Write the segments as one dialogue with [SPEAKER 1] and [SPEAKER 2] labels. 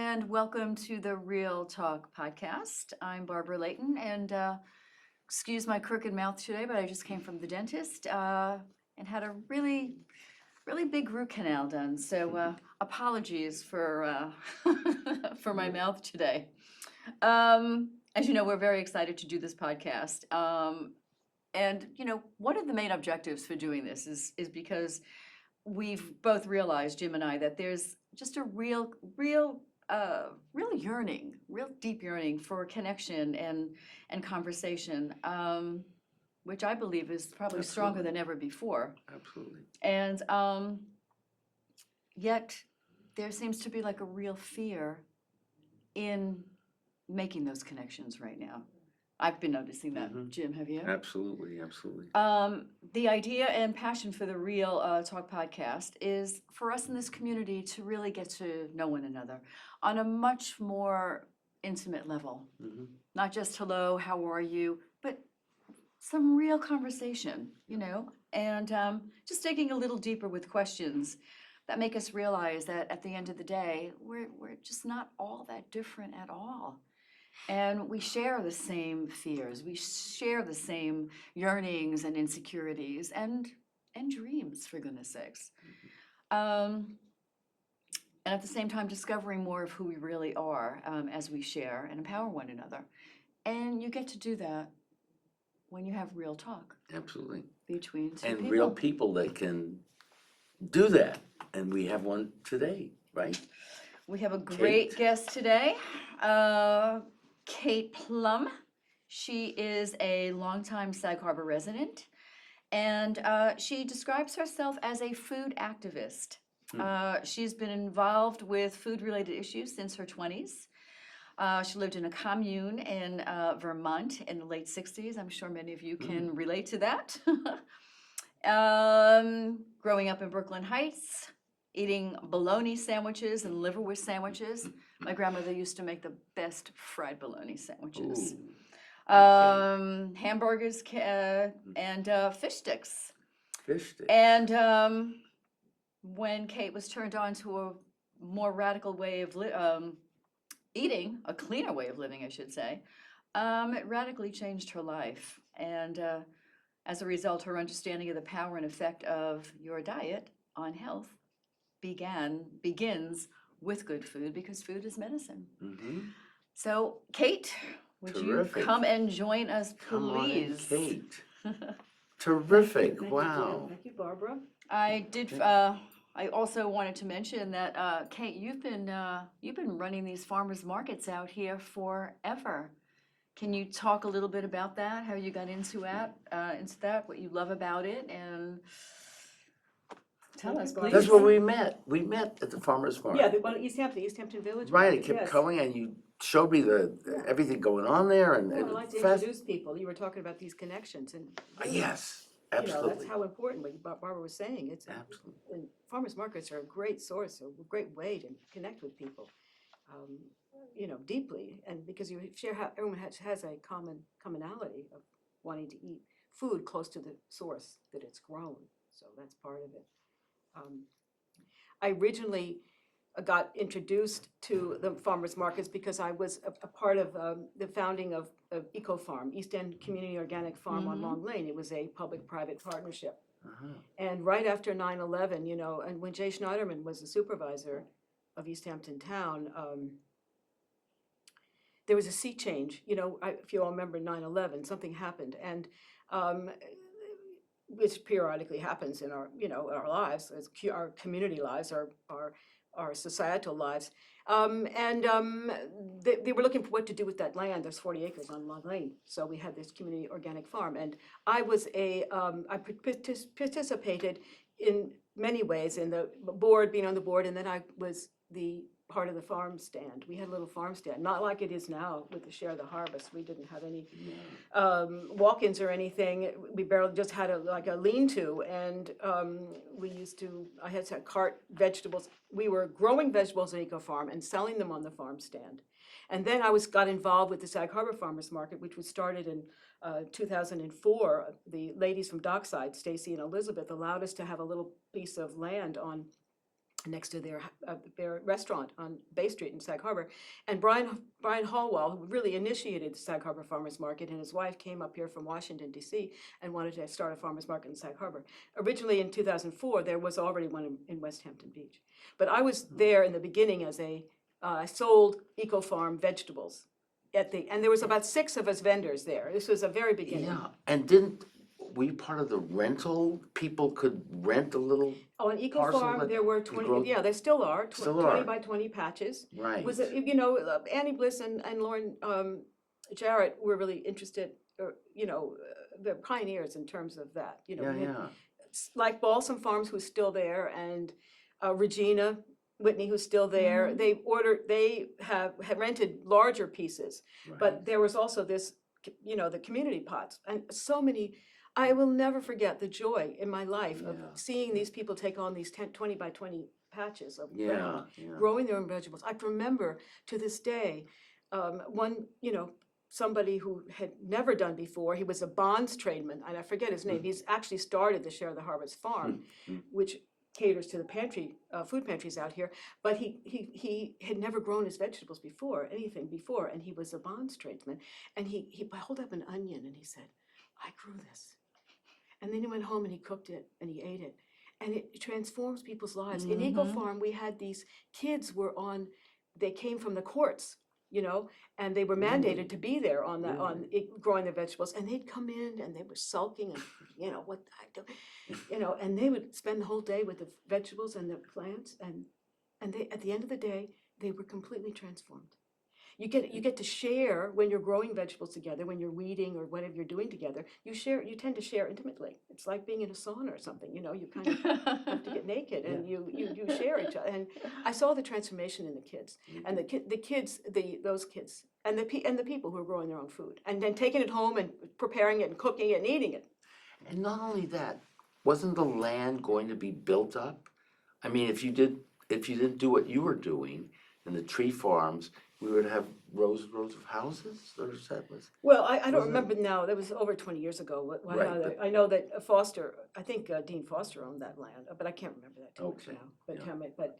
[SPEAKER 1] and welcome to the Real Talk podcast. I'm Barbara Leighton, and excuse my crooked mouth today, but I just came from the dentist and had a really big root canal done. So apologies for for my mouth today. As you know, we're very excited to do this podcast. And one of the main objectives for doing this is because we've both realized, Jim and I, that there's just a real yearning, real deep yearning for connection and conversation, which I believe is probably stronger than ever before.
[SPEAKER 2] Absolutely.
[SPEAKER 1] And yet there seems to be like a real fear in making those connections right now. I've been noticing that. Jim, have you?
[SPEAKER 2] Absolutely, absolutely.
[SPEAKER 1] The idea and passion for the Real Talk podcast is for us in this community to really get to know one another on a much more intimate level. Not just hello, how are you, but some real conversation, and just digging a little deeper with questions that make us realize that at the end of the day, we're just not all that different at all. And we share the same fears, we share the same yearnings and insecurities and dreams, for goodness sakes. And at the same time, discovering more of who we really are as we share and empower one another. And you get to do that when you have real talk.
[SPEAKER 2] Absolutely.
[SPEAKER 1] Between two
[SPEAKER 2] and
[SPEAKER 1] people.
[SPEAKER 2] real people that can do that. And we have one today, right?
[SPEAKER 1] We have a great guest today. Kate Plumb. She is a longtime Sag Harbor resident, and she describes herself as a food activist. She's been involved with food-related issues since her 20s. She lived in a commune in Vermont in the late 60s. I'm sure many of you can relate to that. Growing up in Brooklyn Heights, eating bologna sandwiches and liverwurst sandwiches. My grandmother used to make the best fried bologna sandwiches. Hamburgers and fish sticks.
[SPEAKER 2] Fish sticks.
[SPEAKER 1] And when Kate was turned on to a more radical way of eating, a cleaner way of living, I should say, it radically changed her life. And as a result, her understanding of the power and effect of your diet on health begins with good food, because food is medicine. So, Kate, would
[SPEAKER 2] Terrific.
[SPEAKER 1] you come and join us, please?
[SPEAKER 2] Come on in, Kate. Terrific. Wow.
[SPEAKER 3] Thank you, Barbara.
[SPEAKER 1] I also wanted to mention that Kate, you've been running these farmers markets out here forever. Can you talk a little bit about that? How you got into that? What you love about it, and tell us, please.
[SPEAKER 2] That's where we met. We met at the farmer's market.
[SPEAKER 3] Yeah, the one at East Hampton Village.
[SPEAKER 2] Right,
[SPEAKER 3] Market,
[SPEAKER 2] it kept
[SPEAKER 3] yes.
[SPEAKER 2] going, and you showed me everything going on there, and
[SPEAKER 3] Well, I like to introduce people. You were talking about these connections, and
[SPEAKER 2] yes, absolutely.
[SPEAKER 3] that's how important what Barbara was saying. It's
[SPEAKER 2] Absolutely.
[SPEAKER 3] And farmers markets are a great source, a great way to connect with people, deeply, and because you share how everyone has a commonality of wanting to eat food close to the source that it's grown. So that's part of it. I originally got introduced to the farmers markets because I was a part of the founding of Eco Farm, East End Community Organic Farm on Long Lane. It was a public-private partnership. And right after 9/11, and when Jay Schneiderman was the supervisor of East Hampton Town, there was a sea change. If you all remember 9/11, something happened, and which periodically happens in our, our lives, our community lives, our societal lives. They were looking for what to do with that land. There's 40 acres on Long Lane. So we had this community organic farm. And I was I participated in many ways in the board, being on the board, and then I was the part of the farm stand. We had a little farm stand, not like it is now with the Share the Harvest. We didn't have any walk-ins or anything. We barely just had a lean-to, and I had to cart vegetables. We were growing vegetables at Eco Farm and selling them on the farm stand. And then I got involved with the Sag Harbor Farmers Market, which was started in 2004. The ladies from Dockside, Stacy and Elizabeth, allowed us to have a little piece of land on next to their restaurant on Bay Street in Sag Harbor. And Brian Hallwell, who really initiated the Sag Harbor Farmers Market, and his wife came up here from Washington, D.C., and wanted to start a farmers market in Sag Harbor. Originally in 2004, there was already one in West Hampton Beach. But I was there in the beginning as I sold eco-farm vegetables. And there was about 6 of us vendors there. This was a very beginning.
[SPEAKER 2] Yeah, and were you part of the rental? People could rent a little,
[SPEAKER 3] Oh, an eco
[SPEAKER 2] parcel
[SPEAKER 3] farm,
[SPEAKER 2] that
[SPEAKER 3] there were
[SPEAKER 2] you
[SPEAKER 3] 20,
[SPEAKER 2] grow-
[SPEAKER 3] yeah, there still are,
[SPEAKER 2] Still
[SPEAKER 3] 20
[SPEAKER 2] are.
[SPEAKER 3] by 20 patches.
[SPEAKER 2] right?
[SPEAKER 3] Was it, Annie Bliss and Lauren Jarrett were really interested, or, they're pioneers in terms of that.
[SPEAKER 2] Yeah,
[SPEAKER 3] we had
[SPEAKER 2] yeah.
[SPEAKER 3] like Balsam Farms, who's still there, and Regina Whitney, who's still there. They have rented larger pieces, but there was also this, the community pots, and so many. I will never forget the joy in my life of
[SPEAKER 2] Yeah.
[SPEAKER 3] seeing these people take on these 20 by 20 patches of
[SPEAKER 2] Yeah,
[SPEAKER 3] ground,
[SPEAKER 2] yeah.
[SPEAKER 3] growing their own vegetables. I can remember to this day, one, somebody who had never done before. He was a bonds tradesman, and I forget his name. He's actually started the Share the Harvest Farm, which caters to the pantry, food pantries out here. But he had never grown his vegetables before, anything before, and he was a bonds tradesman. And he held up an onion and he said, "I grew this." And then he went home and he cooked it and he ate it. And it transforms people's lives. In Eco Farm, we had these kids they came from the courts, and they were mandated to be there on growing their vegetables. And they'd come in and they were sulking and, what I do, and they would spend the whole day with the vegetables and the plants. And they, at the end of the day, they were completely transformed. You get to share when you're growing vegetables together, when you're weeding or whatever you're doing together. You tend to share intimately. It's like being in a sauna or something. You kind of have to get naked and you share each other. And I saw the transformation in the kids and those kids and the people who are growing their own food and then taking it home and preparing it and cooking it and eating it.
[SPEAKER 2] And not only that, wasn't the land going to be built up? I mean, if you didn't do what you were doing in the tree farms, we would have rows and rows of houses or settlers.
[SPEAKER 3] Well, I don't remember now. That was over 20 years ago. I know that I think Dean Foster owned that land, but I can't remember that too much now. But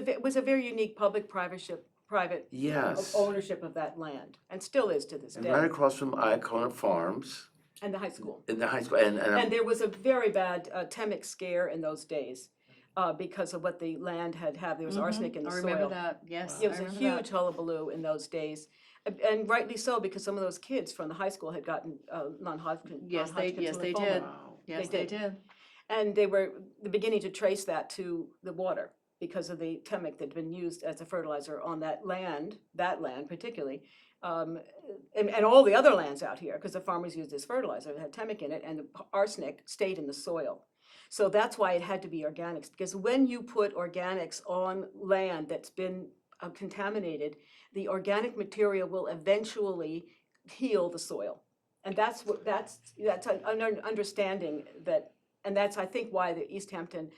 [SPEAKER 3] it was a very unique private
[SPEAKER 2] Yes.
[SPEAKER 3] ownership of that land, and still is to this
[SPEAKER 2] And
[SPEAKER 3] day.
[SPEAKER 2] right across from Iconic Farms.
[SPEAKER 3] And the high school.
[SPEAKER 2] In the high school, and
[SPEAKER 3] there was a very bad temic scare in those days. Because of what the land had. There was arsenic in the soil.
[SPEAKER 1] I remember that, yes.
[SPEAKER 3] It was a huge hullabaloo in those days. And rightly so, because some of those kids from the high school had gotten non-Hodgkin.
[SPEAKER 1] Yes, they did.
[SPEAKER 2] wow.
[SPEAKER 1] Yes, they did.
[SPEAKER 3] And they were beginning to trace that to the water because of the temic that had been used as a fertilizer on that land particularly, and all the other lands out here, because the farmers used this fertilizer. It had temic in it, and the arsenic stayed in the soil. So that's why it had to be organics, because when you put organics on land that's been contaminated, the organic material will eventually heal the soil. And that's an understanding that, and that's, I think, why the East Hampton,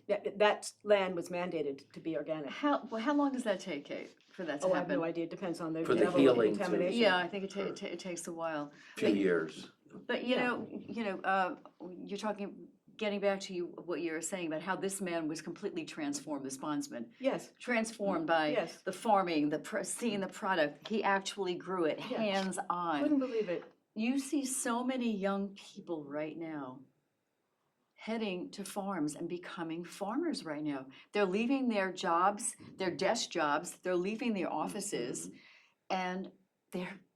[SPEAKER 3] that land was mandated to be organic.
[SPEAKER 1] How long does that take, Kate, for that to
[SPEAKER 3] I have
[SPEAKER 1] happen?
[SPEAKER 3] no idea. It depends on the
[SPEAKER 2] For the
[SPEAKER 3] level of
[SPEAKER 2] healing to-
[SPEAKER 3] contamination.
[SPEAKER 1] Yeah, I think it takes a while.
[SPEAKER 2] few years.
[SPEAKER 1] But you're talking, getting back to what you were saying about how this man was completely transformed, this bondsman.
[SPEAKER 3] Yes.
[SPEAKER 1] Transformed by
[SPEAKER 3] Yes.
[SPEAKER 1] the farming, seeing the product. He actually grew it
[SPEAKER 3] Yeah.
[SPEAKER 1] hands-on.
[SPEAKER 3] Couldn't believe it.
[SPEAKER 1] You see so many young people right now heading to farms and becoming farmers right now. They're leaving their jobs, their desk jobs, they're leaving their offices, and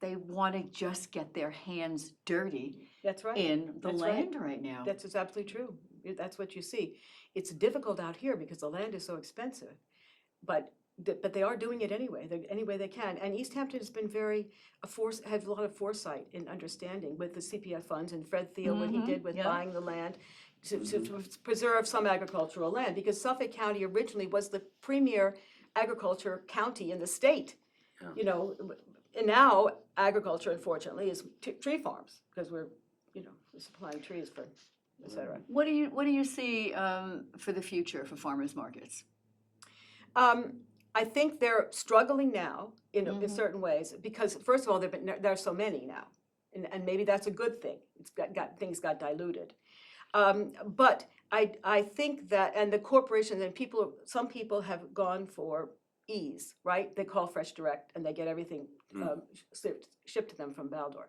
[SPEAKER 1] they want to just get their hands dirty
[SPEAKER 3] That's right.
[SPEAKER 1] in the
[SPEAKER 3] That's right.
[SPEAKER 1] land right now.
[SPEAKER 3] That's absolutely true. That's what you see. It's difficult out here because the land is so expensive, but they are doing it anyway. Any way they can. And East Hampton has been has a lot of foresight in understanding with the CPF funds and Fred Thiel, what he did with buying the land to preserve some agricultural land, because Suffolk County originally was the premier agriculture county in the state.
[SPEAKER 2] Yeah.
[SPEAKER 3] And now agriculture, unfortunately, is tree farms, because we're supplying trees for, et cetera.
[SPEAKER 1] What do you see for the future for farmers markets?
[SPEAKER 3] I think they're struggling now in certain ways because, first of all, there are so many now, and maybe that's a good thing. Things got diluted. But I think that, and the corporations and some people have gone for ease, right? They call Fresh Direct and they get everything shipped to them from Baldor.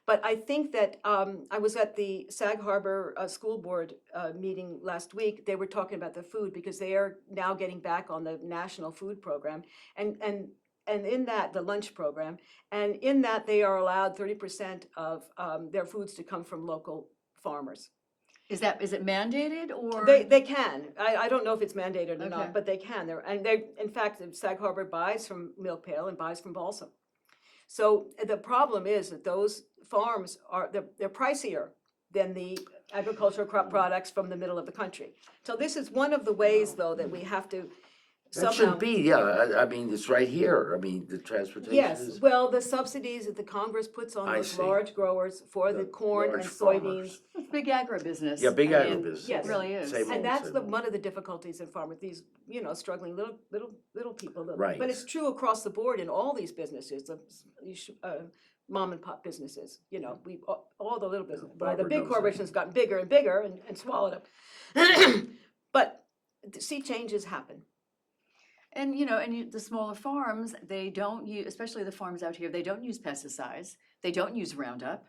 [SPEAKER 3] But I think that I was at the Sag Harbor School Board meeting last week. They were talking about the food because they are now getting back on the national food program. And in that, the lunch program, and in that they are allowed 30% of their foods to come from local farmers.
[SPEAKER 1] Is it mandated or?
[SPEAKER 3] They can. I don't know if it's mandated or
[SPEAKER 1] Okay.
[SPEAKER 3] not, but they can. In fact, Sag Harbor buys from Milk Pail and buys from Balsam. So the problem is that those farms they're pricier than the agricultural crop products from the middle of the country. So this is one of the ways, though, that we have to
[SPEAKER 2] That
[SPEAKER 3] somehow.
[SPEAKER 2] should be, yeah, I mean, it's right here, I mean, the transportation
[SPEAKER 3] Yes,
[SPEAKER 2] is.
[SPEAKER 3] well, the subsidies that the Congress puts on
[SPEAKER 2] I
[SPEAKER 3] those
[SPEAKER 2] see.
[SPEAKER 3] large growers for the corn
[SPEAKER 2] large
[SPEAKER 3] and soybeans.
[SPEAKER 2] farmers.
[SPEAKER 1] It's big agribusiness.
[SPEAKER 2] Yeah, big
[SPEAKER 1] I mean,
[SPEAKER 2] agribusiness.
[SPEAKER 3] Yes.
[SPEAKER 1] It really is.
[SPEAKER 2] Same old,
[SPEAKER 3] And that's
[SPEAKER 2] same old.
[SPEAKER 3] one of the difficulties in farmers, these, struggling little people.
[SPEAKER 2] Right.
[SPEAKER 3] But it's true across the board in all these businesses, mom and pop businesses, all the little businesses. Well, the
[SPEAKER 2] Barbara
[SPEAKER 3] big
[SPEAKER 2] knows that.
[SPEAKER 3] corporations gotten bigger and bigger and swallowed up. But see, changes happen.
[SPEAKER 1] And, the smaller farms, they don't use, especially the farms out here, they don't use pesticides. They don't use Roundup.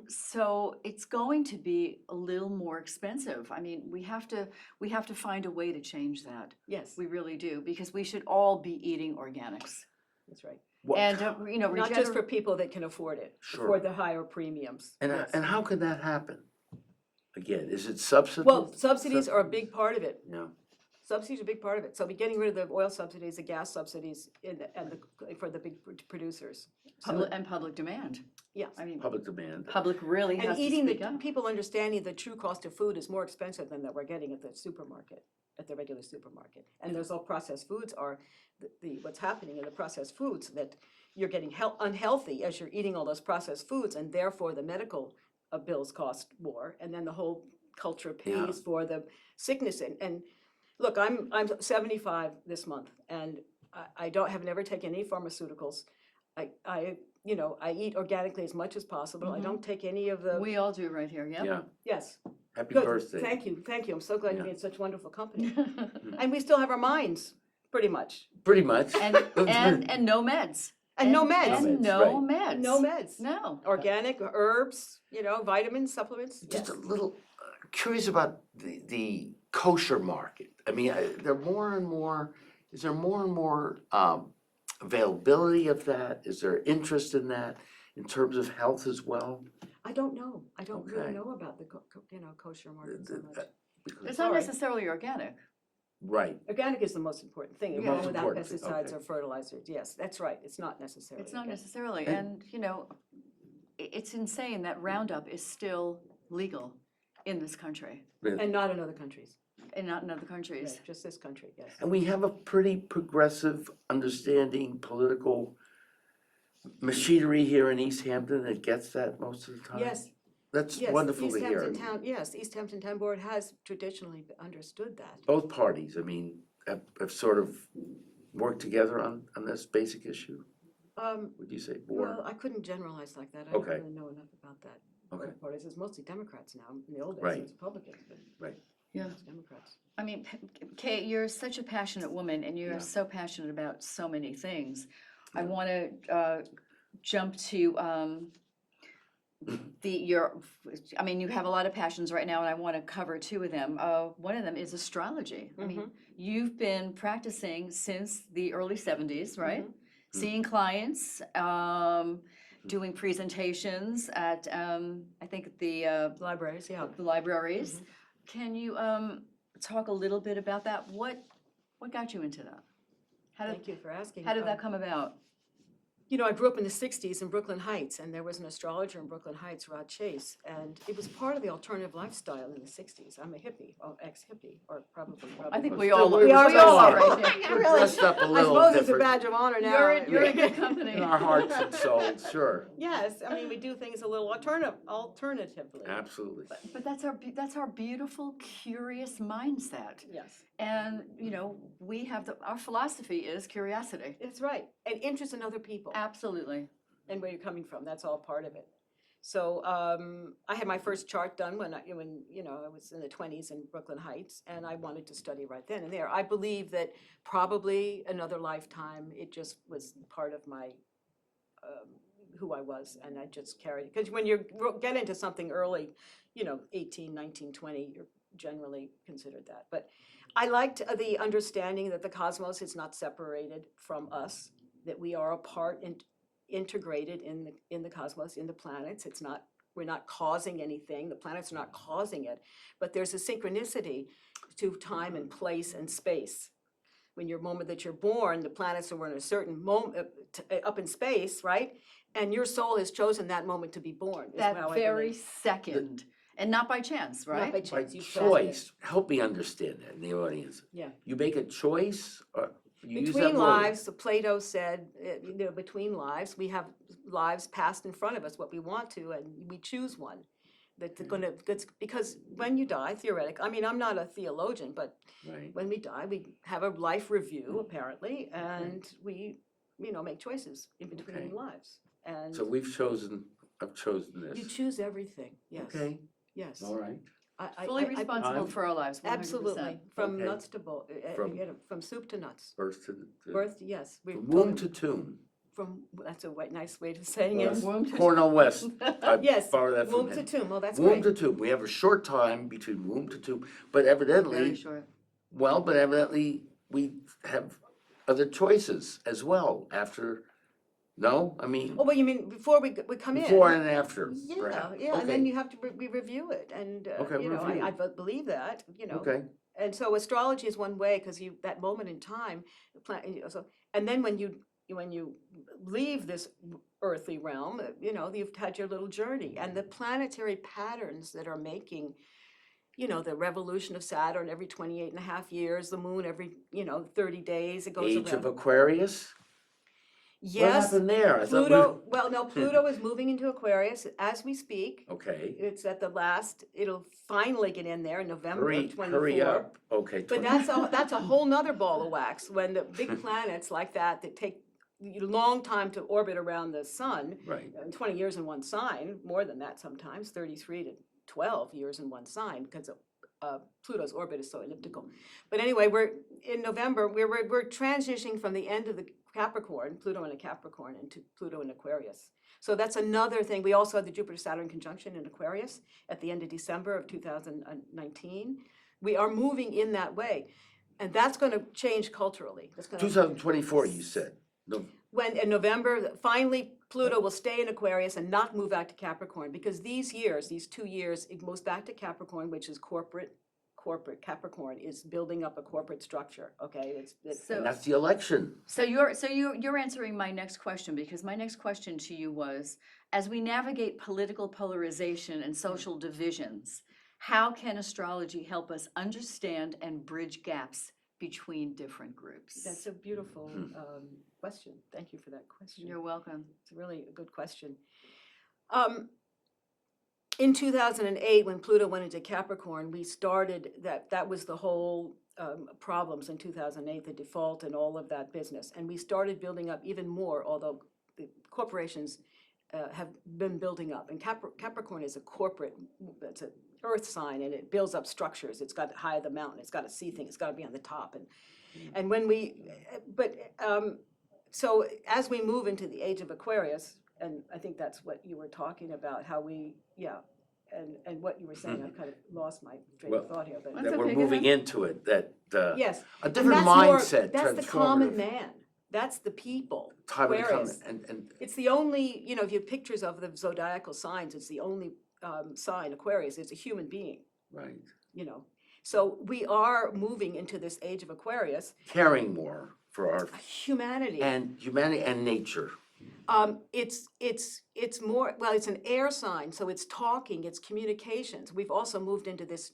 [SPEAKER 1] So it's going to be a little more expensive. I mean, we have to find a way to change that.
[SPEAKER 3] Yes,
[SPEAKER 1] We really do, because we should all be eating organics.
[SPEAKER 3] that's right.
[SPEAKER 2] What-
[SPEAKER 1] And,
[SPEAKER 3] Not just for people that can afford it,
[SPEAKER 2] Sure.
[SPEAKER 3] afford the higher premiums.
[SPEAKER 2] And,
[SPEAKER 3] Yes.
[SPEAKER 2] and how can that happen? Again, is it subsidies?
[SPEAKER 3] Well, subsidies are a big part of it.
[SPEAKER 2] Yeah,
[SPEAKER 3] Subsidies are a big part of it. So we're getting rid of the oil subsidies, the gas subsidies, for the big producers. So,
[SPEAKER 1] Public demand.
[SPEAKER 3] yeah.
[SPEAKER 1] I mean,
[SPEAKER 2] public demand.
[SPEAKER 1] public really
[SPEAKER 3] And
[SPEAKER 1] has to
[SPEAKER 3] eating,
[SPEAKER 1] speak up.
[SPEAKER 3] people understanding the true cost of food is more expensive than that we're getting at the supermarket, at the regular supermarket. And those all processed foods are what's happening in the processed foods, that you're getting unhealthy as you're eating all those processed foods, and therefore the medical bills cost more, and then the whole culture
[SPEAKER 2] Yeah.
[SPEAKER 3] pays for the sickness. And look, I'm 75 this month, and I have never taken any pharmaceuticals. I eat organically as much as possible. I don't take any of the.
[SPEAKER 1] We all do right here, yeah.
[SPEAKER 2] Yeah,
[SPEAKER 3] Yes.
[SPEAKER 2] happy
[SPEAKER 3] Good.
[SPEAKER 2] birthday.
[SPEAKER 3] Thank you. I'm so glad to be
[SPEAKER 2] Yeah.
[SPEAKER 3] in such wonderful company. And we still have our minds, pretty much.
[SPEAKER 2] Pretty much.
[SPEAKER 1] And no meds.
[SPEAKER 3] And no meds.
[SPEAKER 1] And
[SPEAKER 2] No
[SPEAKER 1] no
[SPEAKER 2] meds,
[SPEAKER 1] meds.
[SPEAKER 3] No meds.
[SPEAKER 1] No.
[SPEAKER 3] Organic herbs, vitamins, supplements.
[SPEAKER 2] Just
[SPEAKER 3] Yes.
[SPEAKER 2] a little curious about the kosher market. I mean, is there more and more availability of that? Is there interest in that in terms of health as well?
[SPEAKER 3] I don't know. I don't really
[SPEAKER 2] Okay.
[SPEAKER 3] know about the kosher market so much.
[SPEAKER 2] Because-
[SPEAKER 1] It's not
[SPEAKER 3] Sorry.
[SPEAKER 1] necessarily organic.
[SPEAKER 2] Right,
[SPEAKER 3] Organic is the most important thing.
[SPEAKER 2] The
[SPEAKER 3] Grown
[SPEAKER 2] most
[SPEAKER 3] without
[SPEAKER 2] important thing,
[SPEAKER 3] pesticides
[SPEAKER 2] okay.
[SPEAKER 3] or fertilizers. Yes, that's right. It's not necessarily.
[SPEAKER 1] It's not
[SPEAKER 3] organic.
[SPEAKER 1] necessarily.
[SPEAKER 2] And-
[SPEAKER 1] And, it's insane that Roundup is still legal in this country
[SPEAKER 3] And not in other countries.
[SPEAKER 1] and not in other countries.
[SPEAKER 3] Right, just this country, yes.
[SPEAKER 2] and we have a pretty progressive, understanding political machinery here in East Hampton that gets that most of the time.
[SPEAKER 3] Yes,
[SPEAKER 2] That's
[SPEAKER 3] yes.
[SPEAKER 2] wonderful
[SPEAKER 3] East
[SPEAKER 2] to hear.
[SPEAKER 3] Hampton Town, yes, East Hampton Town Board has traditionally understood that.
[SPEAKER 2] Both parties, I mean, have sort of worked together on this basic issue, would you say, board?
[SPEAKER 3] Well, I couldn't generalize like that. I don't
[SPEAKER 2] Okay.
[SPEAKER 3] really know enough about that.
[SPEAKER 2] Okay.
[SPEAKER 3] Both parties, it's mostly Democrats now. In the old days,
[SPEAKER 2] Right.
[SPEAKER 3] it was Republicans, but
[SPEAKER 2] Right.
[SPEAKER 1] Yeah.
[SPEAKER 3] it's Democrats.
[SPEAKER 1] I mean, Kate, you're such a passionate woman and you're
[SPEAKER 2] Yeah.
[SPEAKER 1] so passionate about so many things. I want to jump to you have a lot of passions right now and I want to cover two of them. One of them is astrology. I mean, you've been practicing since the early 70s, right? Seeing clients, doing presentations at, I think the
[SPEAKER 3] Libraries, yeah.
[SPEAKER 1] libraries. Can you talk a little bit about that? What got you into that?
[SPEAKER 3] Thank you for asking.
[SPEAKER 1] How did that come about?
[SPEAKER 3] I grew up in the 60s in Brooklyn Heights, and there was an astrologer in Brooklyn Heights, Rod Chase, and it was part of the alternative lifestyle in the 60s. I'm a hippie, or ex-hippie, or probably.
[SPEAKER 1] I think
[SPEAKER 2] Well,
[SPEAKER 1] we
[SPEAKER 2] still,
[SPEAKER 1] all
[SPEAKER 2] we
[SPEAKER 1] we
[SPEAKER 2] are
[SPEAKER 1] all
[SPEAKER 2] all
[SPEAKER 1] are
[SPEAKER 2] are.
[SPEAKER 1] right here.
[SPEAKER 2] We're dressed up a
[SPEAKER 3] I
[SPEAKER 2] little
[SPEAKER 3] suppose it's a
[SPEAKER 2] different
[SPEAKER 3] badge of honor now.
[SPEAKER 1] You're in good company.
[SPEAKER 2] in our hearts and souls, sure,
[SPEAKER 3] Yes, I mean, we do things a little alternatively.
[SPEAKER 2] absolutely.
[SPEAKER 1] But that's our beautiful, curious mindset.
[SPEAKER 3] Yes,
[SPEAKER 1] And we have our philosophy is curiosity.
[SPEAKER 3] that's right. And interest in other people
[SPEAKER 1] Absolutely.
[SPEAKER 3] and where you're coming from. That's all part of it. So I had my first chart done when I was in the 20s in Brooklyn Heights, and I wanted to study right then and there. I believe that probably another lifetime, it just was part of my who I was, and I just carried it. Because when you get into something early, 18, 19, 20, you're generally considered that. But I liked the understanding that the cosmos is not separated from us, that we are a part and integrated in the cosmos, in the planets. We're not causing anything. The planets are not causing it, but there's a synchronicity to time and place and space. When your moment that you're born, the planets are in a certain moment up in space, right? And your soul has chosen that moment to be born. is
[SPEAKER 1] That
[SPEAKER 3] how I
[SPEAKER 1] very
[SPEAKER 3] believe.
[SPEAKER 1] second, and not by chance, right?
[SPEAKER 3] Not by
[SPEAKER 2] By
[SPEAKER 3] chance. You've chosen it.
[SPEAKER 2] choice, help me understand that in the audience.
[SPEAKER 3] Yeah.
[SPEAKER 2] You make a choice, or you use that
[SPEAKER 3] Between
[SPEAKER 2] word?
[SPEAKER 3] lives, Plato said, between lives, we have lives passed in front of us, what we want to, and we choose one. Because when you die, theoretically, I mean, I'm not a theologian, but
[SPEAKER 2] Right.
[SPEAKER 3] when we die, we have a life review, apparently, and we, make choices in between
[SPEAKER 2] Okay.
[SPEAKER 3] lives. And
[SPEAKER 2] So I've chosen this.
[SPEAKER 3] you choose everything, yes.
[SPEAKER 2] Okay,
[SPEAKER 3] Yes.
[SPEAKER 2] all right.
[SPEAKER 1] Fully responsible
[SPEAKER 2] I'm-
[SPEAKER 1] for our lives, 100%.
[SPEAKER 3] Absolutely, from
[SPEAKER 2] Okay.
[SPEAKER 3] nuts to
[SPEAKER 2] From-
[SPEAKER 3] from soup to nuts.
[SPEAKER 2] Birth to
[SPEAKER 3] Birth, yes. we're
[SPEAKER 2] from womb
[SPEAKER 3] totally-
[SPEAKER 2] to tomb.
[SPEAKER 3] That's a nice way of saying
[SPEAKER 2] Well,
[SPEAKER 3] it.
[SPEAKER 1] Womb to-
[SPEAKER 2] Cornell West. I
[SPEAKER 3] Yes,
[SPEAKER 2] borrowed that from
[SPEAKER 3] womb to
[SPEAKER 2] him.
[SPEAKER 3] tomb, well, that's
[SPEAKER 2] Womb
[SPEAKER 3] great.
[SPEAKER 2] to tomb. We have a short time between womb to tomb, but
[SPEAKER 1] Very
[SPEAKER 2] evidently,
[SPEAKER 1] short.
[SPEAKER 2] but evidently we have other choices as well after. No, I mean
[SPEAKER 3] Oh, well, you mean before we come in?
[SPEAKER 2] before and after.
[SPEAKER 3] Yeah,
[SPEAKER 2] perhaps.
[SPEAKER 3] yeah, and then
[SPEAKER 2] Okay.
[SPEAKER 3] you have to we review it, and
[SPEAKER 2] Okay, review.
[SPEAKER 3] I believe that,
[SPEAKER 2] Okay.
[SPEAKER 3] And so astrology is one way, because that moment in time, and then when you leave this earthly realm, you've had your little journey, and the planetary patterns that are making, the revolution of Saturn every 28 and a half years, the moon every 30 days, it goes
[SPEAKER 2] Age
[SPEAKER 3] around.
[SPEAKER 2] of Aquarius. What
[SPEAKER 3] Yes,
[SPEAKER 2] happened there? I thought
[SPEAKER 3] Pluto. Well, no, Pluto is moving into Aquarius as we speak.
[SPEAKER 2] Okay.
[SPEAKER 3] It's at the last. It'll finally get in there in November of 24.
[SPEAKER 2] Hurry up. Okay.
[SPEAKER 3] But that's a whole nother ball of wax. When the big planets like that take a long time to orbit around the sun,
[SPEAKER 2] right.
[SPEAKER 3] 20 years in one sign, more than that sometimes, 33 to 12 years in one sign, because Pluto's orbit is so elliptical. But anyway, we're in November. We're transitioning from the end of the Capricorn, Pluto in a Capricorn, into Pluto in Aquarius. So that's another thing. We also had the Jupiter-Saturn conjunction in Aquarius at the end of December of 2019. We are moving in that way, and that's going to change culturally. That's going to
[SPEAKER 2] 2024, you said. No.
[SPEAKER 3] when in November, finally Pluto will stay in Aquarius and not move back to Capricorn, because these 2 years, it moves back to Capricorn, which is corporate. Capricorn is building up a corporate structure. Okay,
[SPEAKER 1] So-
[SPEAKER 2] And that's the election.
[SPEAKER 1] So you're answering my next question, because my next question to you was, as we navigate political polarization and social divisions, how can astrology help us understand and bridge gaps between different groups?
[SPEAKER 3] That's a beautiful question. Thank you for that question.
[SPEAKER 1] You're welcome.
[SPEAKER 3] It's really a good question. In 2008, when Pluto went into Capricorn, we started that was the whole problems in 2008, the default and all of that business. And we started building up even more, although the corporations have been building up. And Capricorn is a corporate, it's an earth sign, and it builds up structures. It's got to high the mountain. It's got to see things. It's got to be on the top. And when so as we move into the age of Aquarius, and I think that's what you were talking about, how and what you were saying, I've kind of lost my train of thought here, but
[SPEAKER 1] That's
[SPEAKER 2] That we're
[SPEAKER 1] okay, go
[SPEAKER 2] moving
[SPEAKER 1] ahead.
[SPEAKER 2] into it, that
[SPEAKER 3] yes.
[SPEAKER 2] a
[SPEAKER 3] And
[SPEAKER 2] different
[SPEAKER 3] that's more-
[SPEAKER 2] mindset,
[SPEAKER 3] That's the common
[SPEAKER 2] transformative.
[SPEAKER 3] man. That's the people.
[SPEAKER 2] Time of the
[SPEAKER 3] Aquarius.
[SPEAKER 2] common- and
[SPEAKER 3] It's the only, if you have pictures of the zodiacal signs, it's the only sign, Aquarius. It's a human being,
[SPEAKER 2] right,
[SPEAKER 3] So we are moving into this age of Aquarius.
[SPEAKER 2] caring more for our
[SPEAKER 3] Humanity.
[SPEAKER 2] humanity and nature.
[SPEAKER 3] It's more, well, it's an air sign, so it's talking, it's communications. We've also moved into this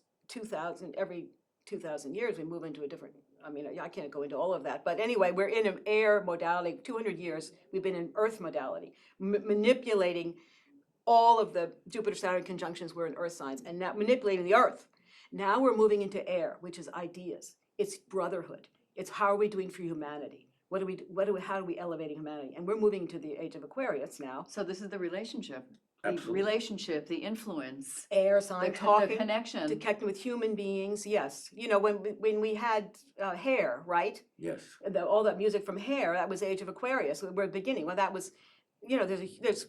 [SPEAKER 3] every 2,000 years, we move into a different, I can't go into all of that, but anyway, we're in an air modality. 200 years, we've been in earth modality, manipulating all of the Jupiter-Saturn conjunctions were in earth signs, and now manipulating the earth. Now we're moving into air, which is ideas. It's brotherhood. It's how are we doing for humanity? How are we elevating humanity? And we're moving to the age of Aquarius now.
[SPEAKER 1] So this is the relationship.
[SPEAKER 2] Absolutely.
[SPEAKER 1] The relationship, the influence,
[SPEAKER 3] Air
[SPEAKER 1] the,
[SPEAKER 3] sign,
[SPEAKER 1] the
[SPEAKER 3] talking,
[SPEAKER 1] connection.
[SPEAKER 3] connecting with human beings, yes. You know, when we had Hair, right?
[SPEAKER 2] Yes.
[SPEAKER 3] All that music from Hair, that was Age of Aquarius. We're beginning. Well, that was, you know, there's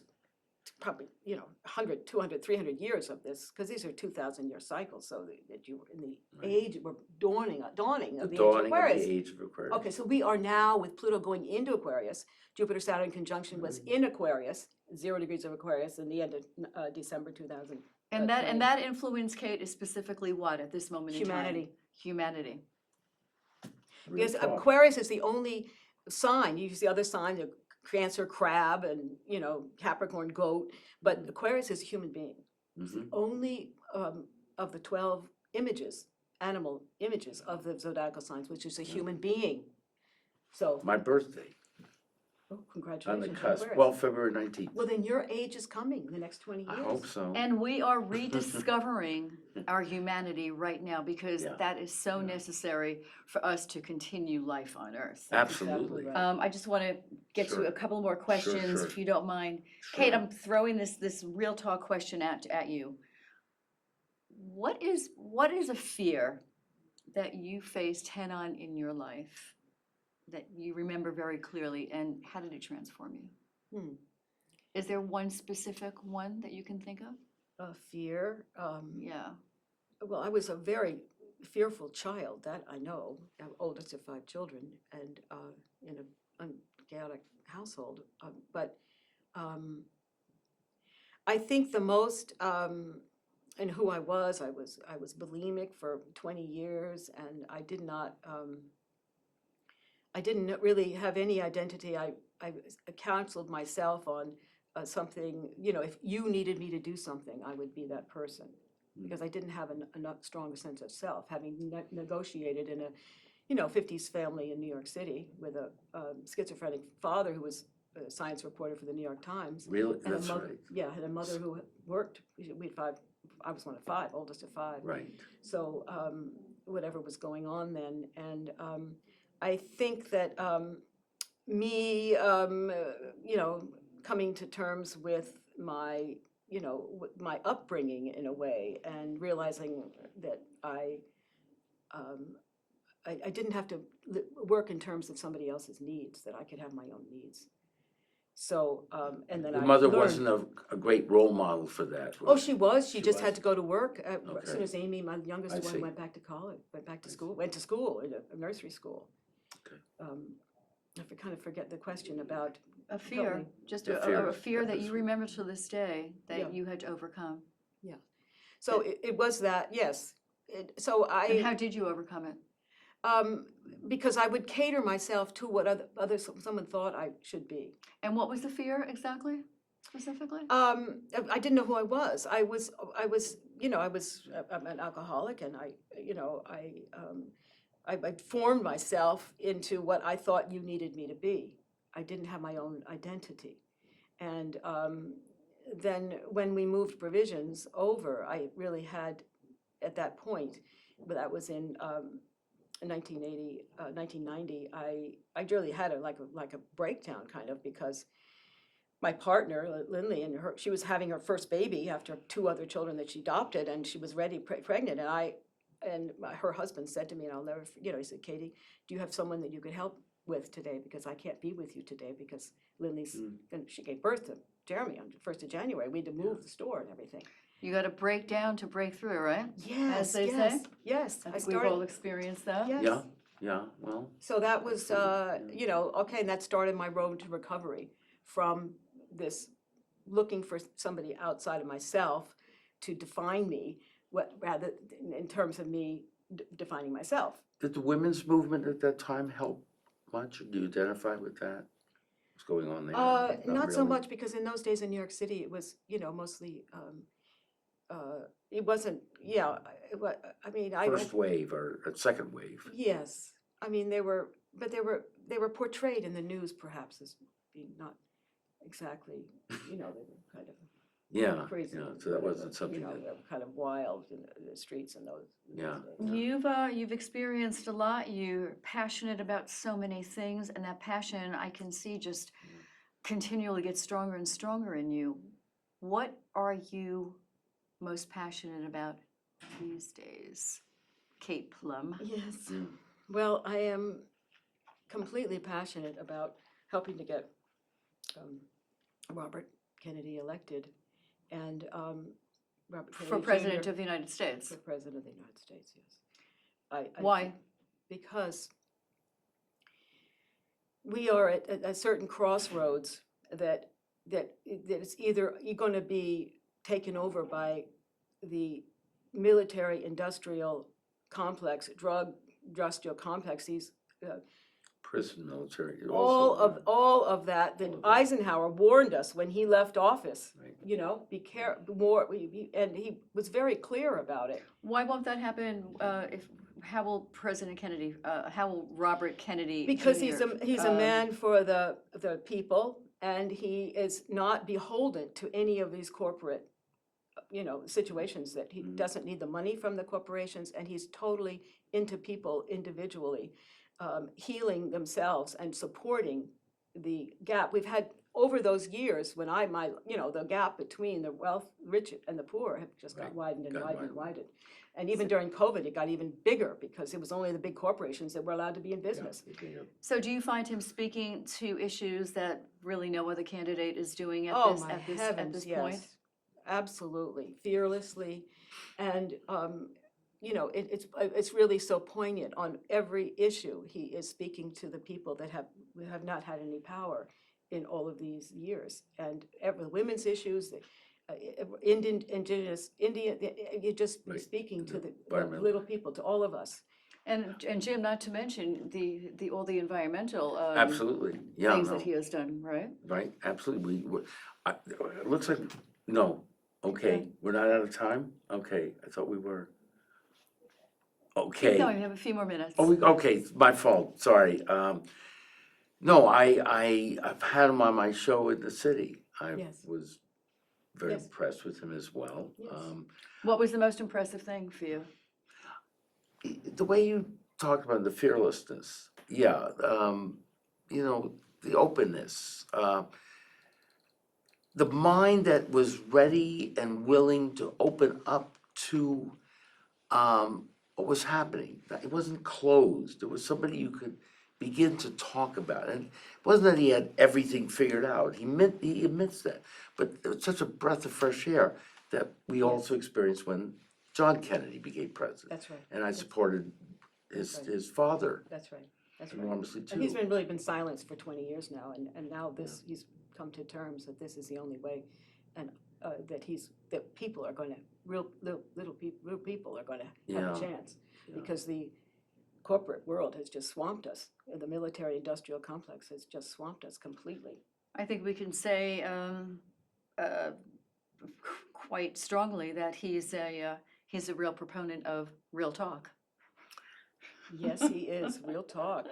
[SPEAKER 3] probably, you know, 100, 200, 300 years of this, because these are 2,000-year cycles, so that you were in the age, we're dawning of
[SPEAKER 2] The
[SPEAKER 3] the age of
[SPEAKER 2] dawning of
[SPEAKER 3] Aquarius.
[SPEAKER 2] the age of Aquarius.
[SPEAKER 3] Okay, so we are now, with Pluto going into Aquarius, Jupiter-Saturn conjunction was in Aquarius, 0 degrees of Aquarius in the end of December 2000.
[SPEAKER 1] And that influence, Kate, is specifically what at this moment in time?
[SPEAKER 3] Humanity.
[SPEAKER 1] Humanity.
[SPEAKER 2] Real
[SPEAKER 3] Because
[SPEAKER 2] talk.
[SPEAKER 3] Aquarius is the only sign, you use the other sign, the Cancer, crab, and, you know, Capricorn, goat, but Aquarius is a human being. It's the only of the 12 images, animal images of the zodiacal signs, which is a human being. So,
[SPEAKER 2] My birthday, on
[SPEAKER 3] congratulations.
[SPEAKER 2] the cusp,
[SPEAKER 3] Aquarius.
[SPEAKER 2] well, February 19th.
[SPEAKER 3] Well, then your age is coming in the next 20 years.
[SPEAKER 2] I hope so.
[SPEAKER 1] And we are rediscovering our humanity right now because
[SPEAKER 2] Yeah.
[SPEAKER 1] that is so necessary for us to continue life on Earth.
[SPEAKER 2] Absolutely.
[SPEAKER 3] right.
[SPEAKER 1] I just want to get to
[SPEAKER 2] Sure.
[SPEAKER 1] a couple more questions,
[SPEAKER 2] sure.
[SPEAKER 1] if you don't mind.
[SPEAKER 2] Sure.
[SPEAKER 1] Kate, I'm throwing this real talk question at you. What is a fear that you faced head on in your life that you remember very clearly, and how did it transform you? Is there one specific one that you can think of?
[SPEAKER 3] Fear.
[SPEAKER 1] Yeah.
[SPEAKER 3] Well, I was a very fearful child, that I know. I'm oldest of 5 children, and in a chaotic household. But I think the most, and who I was bulimic for 20 years, and I didn't really have any identity. I counseled myself on something, you know, if you needed me to do something, I would be that person. Because I didn't have enough strong sense of self, having negotiated in a, you know, 50s family in New York City with a schizophrenic father who was a science reporter for the New York Times.
[SPEAKER 2] Really?
[SPEAKER 3] And
[SPEAKER 2] That's
[SPEAKER 3] a mother,
[SPEAKER 2] right.
[SPEAKER 3] Yeah, and a mother who worked. We had 5. I was one of 5, oldest of 5.
[SPEAKER 2] Right.
[SPEAKER 3] So whatever was going on then, and I think that me, you know, coming to terms with my, you know, my upbringing in a way, and realizing that I didn't have to work in terms of somebody else's needs, that I could have my own needs. So, and then
[SPEAKER 2] Your
[SPEAKER 3] I
[SPEAKER 2] mother
[SPEAKER 3] learned.
[SPEAKER 2] wasn't a great role model for that.
[SPEAKER 3] Oh, she was. She just
[SPEAKER 2] was?
[SPEAKER 3] had to go to work as
[SPEAKER 2] Okay.
[SPEAKER 3] soon as Amy, my youngest
[SPEAKER 2] I
[SPEAKER 3] one,
[SPEAKER 2] see.
[SPEAKER 3] went back to college, went to school, in a nursery school.
[SPEAKER 2] Okay.
[SPEAKER 3] I kind of forget the question about.
[SPEAKER 1] A fear,
[SPEAKER 3] me.
[SPEAKER 1] just
[SPEAKER 2] The
[SPEAKER 1] a
[SPEAKER 2] fear,
[SPEAKER 1] fear that
[SPEAKER 2] that's
[SPEAKER 1] you
[SPEAKER 2] right.
[SPEAKER 1] remember to this day that
[SPEAKER 3] Yeah.
[SPEAKER 1] you had to overcome.
[SPEAKER 3] So it was that, yes. So
[SPEAKER 1] And how
[SPEAKER 3] I,
[SPEAKER 1] did you overcome it?
[SPEAKER 3] because I would cater myself to what someone thought I should be.
[SPEAKER 1] And what was the fear exactly, specifically?
[SPEAKER 3] I didn't know who I was. You know, I'm an alcoholic, and I formed myself into what I thought you needed me to be. I didn't have my own identity. And then when we moved Provisions over, I really had, at that point, but that was in 1990, I really had like a breakdown, kind of, because my partner, Lindley, and she was having her first baby after 2 other children that she adopted, and she was ready, pregnant, and her husband said to me, and I'll never, he said, "Katie, do you have someone that you could help with today, because I can't be with you today because Lindley's," and she gave birth to Jeremy on the 1st of January. We had to move the store and everything.
[SPEAKER 1] You got to break down to break through, right?
[SPEAKER 3] Yes,
[SPEAKER 1] As they
[SPEAKER 3] yes,
[SPEAKER 1] say?
[SPEAKER 3] yes.
[SPEAKER 1] I think we've all experienced that.
[SPEAKER 3] Yes.
[SPEAKER 2] Yeah, well,
[SPEAKER 3] So that was, okay, and that started my road to recovery from this looking for somebody outside of myself to define me, rather in terms of me defining myself.
[SPEAKER 2] did the women's movement at that time help much? Do you identify with that? What's going on there?
[SPEAKER 3] Not so
[SPEAKER 2] really?
[SPEAKER 3] much, because in those days in New York City, it was, mostly, it wasn't, I mean,
[SPEAKER 2] First wave or second wave?
[SPEAKER 3] yes, I mean, they were portrayed in the news perhaps as being not exactly, they were kind of
[SPEAKER 2] Yeah,
[SPEAKER 3] crazy.
[SPEAKER 2] yeah, so that wasn't something
[SPEAKER 3] You know,
[SPEAKER 2] that,
[SPEAKER 3] kind of wild in the streets in those
[SPEAKER 2] Yeah.
[SPEAKER 3] days.
[SPEAKER 1] You've experienced a lot. You're passionate about so many things, and that passion I can see just continually gets stronger and stronger in you. What are you most passionate about these days, Kate Plumb?
[SPEAKER 3] Yes.
[SPEAKER 2] Mm.
[SPEAKER 3] Well, I am completely passionate about helping to get Robert Kennedy elected, and Robert Kennedy
[SPEAKER 1] For President
[SPEAKER 3] Jr.
[SPEAKER 1] of the United States.
[SPEAKER 3] For President of the United States, yes.
[SPEAKER 1] Why?
[SPEAKER 3] Because we are at a certain crossroads that it's either you're going to be taken over by the military-industrial complex, drug-industrial complex, these
[SPEAKER 2] prison military.
[SPEAKER 3] all
[SPEAKER 2] also,
[SPEAKER 3] of that
[SPEAKER 2] All of that.
[SPEAKER 3] Eisenhower warned us when he left office.
[SPEAKER 2] Right.
[SPEAKER 3] You know, be careful more, and he was very clear about it.
[SPEAKER 1] Why won't that happen? How will President Kennedy? How will Robert Kennedy?
[SPEAKER 3] Because
[SPEAKER 1] Jr.,
[SPEAKER 3] he's a man for the people, and he is not beholden to any of these corporate, you know, situations, that he doesn't need the money from the corporations, and he's totally into people individually, healing themselves and supporting the gap. We've had over those years when you know, the gap between the rich and the poor have just got
[SPEAKER 2] Right.
[SPEAKER 3] widened and
[SPEAKER 2] Got
[SPEAKER 3] widened and
[SPEAKER 2] widened.
[SPEAKER 3] widened. And even during COVID, it got even bigger because it was only the big corporations that were allowed to be in business.
[SPEAKER 1] So do you find him speaking to issues that really no other candidate is doing at
[SPEAKER 3] Oh,
[SPEAKER 1] this
[SPEAKER 3] my
[SPEAKER 1] at this
[SPEAKER 3] heavens,
[SPEAKER 1] point?
[SPEAKER 3] yes. Absolutely, fearlessly. And, you know, it's really so poignant on every issue. He is speaking to the people that have not had any power in all of these years. And every women's issues, the indigenous, you're just
[SPEAKER 2] Right.
[SPEAKER 3] speaking to the
[SPEAKER 2] Environmental.
[SPEAKER 3] little people, to all of us.
[SPEAKER 1] And Jim, not to mention all the environmental
[SPEAKER 2] Absolutely, yeah,
[SPEAKER 1] things
[SPEAKER 2] no,
[SPEAKER 1] that he has done, right?
[SPEAKER 2] right, absolutely, it looks like, no, okay, we're not out of time, okay, I thought we were.
[SPEAKER 1] Keep
[SPEAKER 2] Okay,
[SPEAKER 1] going. We have a few more minutes.
[SPEAKER 2] okay, it's my fault, sorry, no, I've had him on my show in the city, I
[SPEAKER 3] Yes.
[SPEAKER 2] was very
[SPEAKER 3] Yes.
[SPEAKER 2] impressed with him as well.
[SPEAKER 3] Yes.
[SPEAKER 1] What was the most impressive thing for you?
[SPEAKER 2] The way you talked about the fearlessness, yeah, you know, the openness, the mind that was ready and willing to open up to what was happening. That it wasn't closed. It was somebody you could begin to talk about. And it wasn't that he had everything figured out. He admits that. But it was such a breath of fresh air that we also experienced when John Kennedy became president.
[SPEAKER 3] That's right.
[SPEAKER 2] And I supported
[SPEAKER 3] That's right.
[SPEAKER 2] his father
[SPEAKER 3] That's right. That's right.
[SPEAKER 2] enormously too.
[SPEAKER 3] And he's really been silenced for 20 years now, and now he's come to terms that this is the only way, and that people are going to real people are going to have a chance, because the corporate world has just swamped us. The military-industrial complex has just swamped us completely.
[SPEAKER 1] I think we can say quite strongly that he's a real proponent of real talk.
[SPEAKER 3] Yes, he is. Real talk.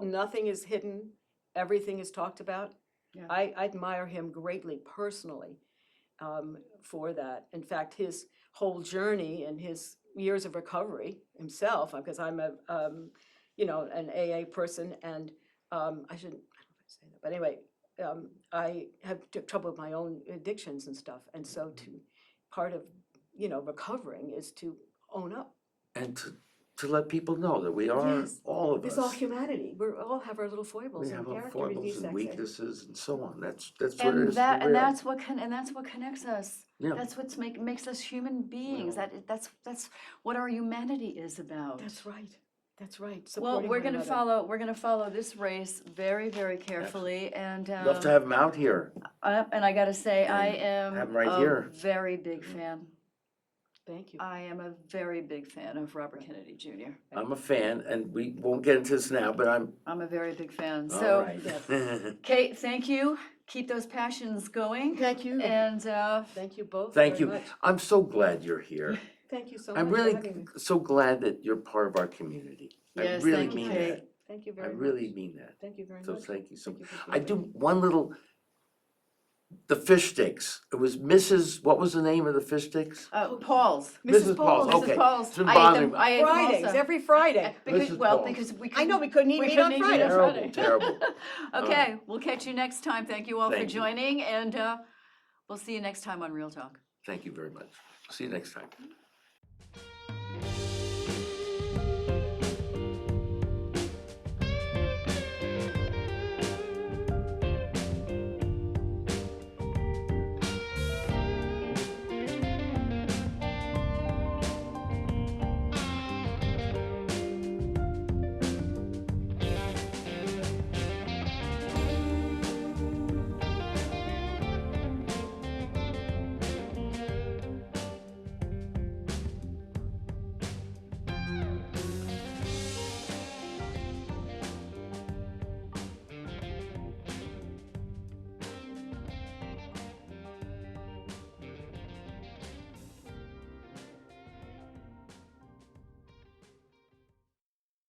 [SPEAKER 3] Nothing is hidden. Everything is talked about.
[SPEAKER 1] Yeah.
[SPEAKER 3] I admire him greatly personally for that. In fact, his whole journey and his years of recovery himself, because I'm an AA person, and I don't know if I say that, but anyway, I have trouble with my own addictions and stuff, and so part of recovering is to own up.
[SPEAKER 2] And to let people know that we are,
[SPEAKER 3] Yes.
[SPEAKER 2] all of
[SPEAKER 3] It's
[SPEAKER 2] us.
[SPEAKER 3] all humanity. We all have our little foibles
[SPEAKER 2] We
[SPEAKER 3] and
[SPEAKER 2] have our
[SPEAKER 3] character
[SPEAKER 2] foibles
[SPEAKER 3] defects.
[SPEAKER 2] and weaknesses and so on. That's what it
[SPEAKER 1] And
[SPEAKER 2] is.
[SPEAKER 1] that
[SPEAKER 2] for
[SPEAKER 1] and
[SPEAKER 2] real.
[SPEAKER 1] that's what connects us.
[SPEAKER 2] Yeah.
[SPEAKER 1] That's what makes us human beings.
[SPEAKER 2] Well.
[SPEAKER 1] That's what our humanity is about.
[SPEAKER 3] That's right. That's right.
[SPEAKER 1] Well,
[SPEAKER 3] Supporting
[SPEAKER 1] we're
[SPEAKER 3] one
[SPEAKER 1] gonna
[SPEAKER 3] another.
[SPEAKER 1] follow this race very, very carefully, and
[SPEAKER 2] Love to have him out here.
[SPEAKER 1] and I gotta say, I
[SPEAKER 2] And
[SPEAKER 1] am
[SPEAKER 2] have him right
[SPEAKER 1] a
[SPEAKER 2] here.
[SPEAKER 1] very big fan.
[SPEAKER 3] Thank you.
[SPEAKER 1] I am a very big fan of Robert Kennedy Jr.
[SPEAKER 2] I'm a fan, and we won't get into this now, but I'm,
[SPEAKER 1] I'm a very big fan.
[SPEAKER 2] all
[SPEAKER 1] So,
[SPEAKER 2] right.
[SPEAKER 1] Kate, thank you. Keep those passions going.
[SPEAKER 3] Thank you.
[SPEAKER 1] And
[SPEAKER 3] Thank you both
[SPEAKER 2] Thank
[SPEAKER 3] very
[SPEAKER 2] you.
[SPEAKER 3] much.
[SPEAKER 2] I'm so glad you're here.
[SPEAKER 3] Thank you so much
[SPEAKER 2] I'm
[SPEAKER 3] for
[SPEAKER 2] really
[SPEAKER 3] having me.
[SPEAKER 2] so glad that you're part of our community. I
[SPEAKER 1] Yes,
[SPEAKER 2] really
[SPEAKER 1] thank you,
[SPEAKER 2] mean
[SPEAKER 1] Kate.
[SPEAKER 2] that.
[SPEAKER 3] Thank you
[SPEAKER 2] I
[SPEAKER 3] very much.
[SPEAKER 2] really mean that.
[SPEAKER 3] Thank you very
[SPEAKER 2] So
[SPEAKER 3] much.
[SPEAKER 2] thank you so
[SPEAKER 3] Thank
[SPEAKER 2] much.
[SPEAKER 3] you for
[SPEAKER 2] I
[SPEAKER 3] being
[SPEAKER 2] do
[SPEAKER 3] with me.
[SPEAKER 2] one little the fish sticks. It was Mrs., what was the name of the fish sticks?
[SPEAKER 1] Paul's.
[SPEAKER 2] Mrs. Paul's,
[SPEAKER 1] Mrs.
[SPEAKER 2] okay.
[SPEAKER 1] Paul's.
[SPEAKER 2] It's been
[SPEAKER 1] I ate
[SPEAKER 2] bothering
[SPEAKER 1] them,
[SPEAKER 2] me.
[SPEAKER 1] I ate them
[SPEAKER 3] Fridays,
[SPEAKER 1] also.
[SPEAKER 3] every Friday.
[SPEAKER 1] Because,
[SPEAKER 2] Mrs.
[SPEAKER 1] well,
[SPEAKER 2] Paul's.
[SPEAKER 1] because we
[SPEAKER 3] I know, we couldn't eat meat
[SPEAKER 1] couldn't
[SPEAKER 3] on
[SPEAKER 1] eat meat
[SPEAKER 3] Friday.
[SPEAKER 1] Friday.
[SPEAKER 2] Terrible.
[SPEAKER 1] Okay, we'll catch you next time. Thank you all for
[SPEAKER 2] Thank you.
[SPEAKER 1] joining, and we'll see you next time on Real Talk.
[SPEAKER 2] Thank you very much. See you next time.